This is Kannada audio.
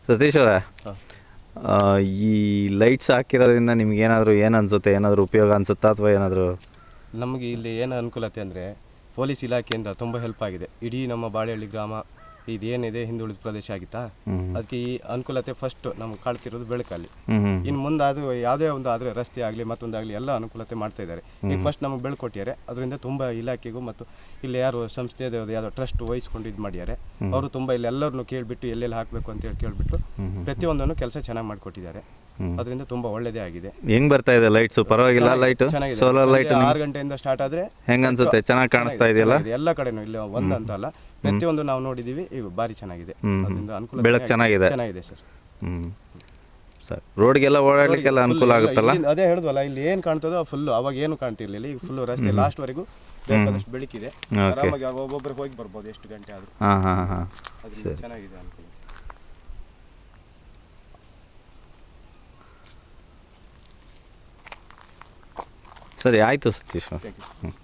ಸತೀಶ್ ಅವರೇ, ಹಾಂ. ಈ ಲೈಟ್ಸ್ ಹಾಕಿರೋದ್ರಿಂದ ನಿಮ್ಗೇನಾದರೂ ಏನು ಅನಿಸುತ್ತೆ? ಏನಾದರೂ ಉಪಯೋಗ ಅನಿಸುತ್ತಾ ಅಥವಾ ಏನಾದರೂ? ನಮಗೆ ಇಲ್ಲಿ ಏನು ಅನುಕೂಲತೆ ಅಂದರೆ ಪೊಲೀಸ್ ಇಲಾಖೆಯಿಂದ ತುಂಬ ಹೆಲ್ಪ್ ಆಗಿದೆ. ಇಡೀ ನಮ್ಮ ಬಾಳೆಹಳ್ಳಿ ಗ್ರಾಮ ಇದೇನಿದೆ ಹಿಂದುಳಿದ ಪ್ರದೇಶ ಆಗಿತ್ತಾ, ಅದಕ್ಕೆ ಈ ಅನುಕೂಲತೆ ಫಸ್ಟ್ ನಮ್ಗೆ ಕಾಣ್ತಿರೋದು ಬೆಳಕಲ್ಲಿ. ಇನ್ನು ಮುಂದೆ ಅದು ಯಾವುದೇ ಒಂದು ಆದರೆ ರಸ್ತೆ ಆಗಲಿ ಮತ್ತೊಂದಾಗಲಿ ಎಲ್ಲ ಅನುಕೂಲತೆ ಮಾಡ್ತಾ ಇದ್ದಾರೆ. ಈಗ ಫಸ್ಟ್ ನಮಗೆ ಬೆಳಕು ಕೊಟ್ಟಿದ್ದಾರೆ, ಅದರಿಂದ ತುಂಬ ಇಲಾಖೆಗೂ ಮತ್ತು ಇಲ್ಲಿ ಯಾರು ಸಂಸ್ಥೆದು ಯಾವುದೋ ಟ್ರಸ್ಟ್ ವಹಿಸ್ಕೊಂಡು ಇದು ಮಾಡಿದ್ದಾರೆ, ಅವರು ತುಂಬ ಇಲ್ಲಿ ಎಲ್ಲರನ್ನು ಕೇಳಿಬಿಟ್ಟು ಎಲ್ಲೆಲ್ಲಿ ಹಾಕಬೇಕು ಅಂತೇಳಿ ಕೇಳಿಬಿಟ್ಟು ಪ್ರತಿಯೊಂದನ್ನು ಕೆಲಸ ಚೆನ್ನಾಗಿ ಮಾಡಿಕೊಟ್ಟಿದ್ದಾರೆ. ಅದರಿಂದ ತುಂಬ ಒಳ್ಳೆಯದೇ ಆಗಿದೆ. ಹೆಂಗ್ ಬರ್ತಾ ಇದೆ ಲೈಟ್ಸ್? ಪರವಾಗಿಲ್ಲ. ಲೈಟ್ ಚೆನ್ನಾಗಿದೆ. ಸೋಲಾರ್ ಲೈಟ್ 6 ಗಂಟೆಯಿಂದ ಸ್ಟಾರ್ಟ್ ಆದರೆ ಹೆಂಗ್ ಅನ್ಸುತ್ತೆ? ಚೆನ್ನಾಗಿ ಕಾಣಿಸ್ತಾ ಇದೆಯಲ್ಲ ಎಲ್ಲ ಕಡೆನೂ, ಇಲ್ಲ ಒಂದು ಅಂತ ಅಲ್ಲ, ಪ್ರತಿಯೊಂದು ನಾವು ನೋಡಿದ್ದೀವಿ, ಈಗ ಭಾರಿ ಚೆನ್ನಾಗಿದೆ. ಅದರಿಂದ ಅನುಕೂಲ ಬೆಳಕು ಚೆನ್ನಾಗಿದೆ. ಚೆನ್ನಾಗಿದೆ ಸರ್. ಸರ್, ರೋಡ್ಗೆಲ್ಲ ಓಡಾಡ್ಲಿಕ್ಕೆಲ್ಲ ಅನುಕೂಲ ಆಗುತ್ತಲ್ಲ? ಅದೇ ಹೇಳಿದ್ವಲ್ಲ, ಇಲ್ಲಿ ಏನು ಕಾಣ್ತದೋ ಫುಲ್ಲು ಅವಾಗ ಏನು ಕಾಣ್ತಿರ್ಲಿಲ್ಲ, ಈಗ ಫುಲ್ಲು ರಸ್ತೆ ಲಾಸ್ಟ್ವರೆಗೂ ಬೇಕಾದಷ್ಟು ಬೆಳಕಿದೆ. ಆರಾಮಾಗಿ ಒಬ್ಬೊಬ್ಬರು ಹೋಗಿ ಬರ್ಬೋದು ಎಷ್ಟು ಗಂಟೆ ಆದರೂ. ಅದರಿಂದ ಚೆನ್ನಾಗಿದೆ ಅನುಕೂಲ. ಸರಿ, ಆಯಿತು ಸತೀಶ್. Thank you sir.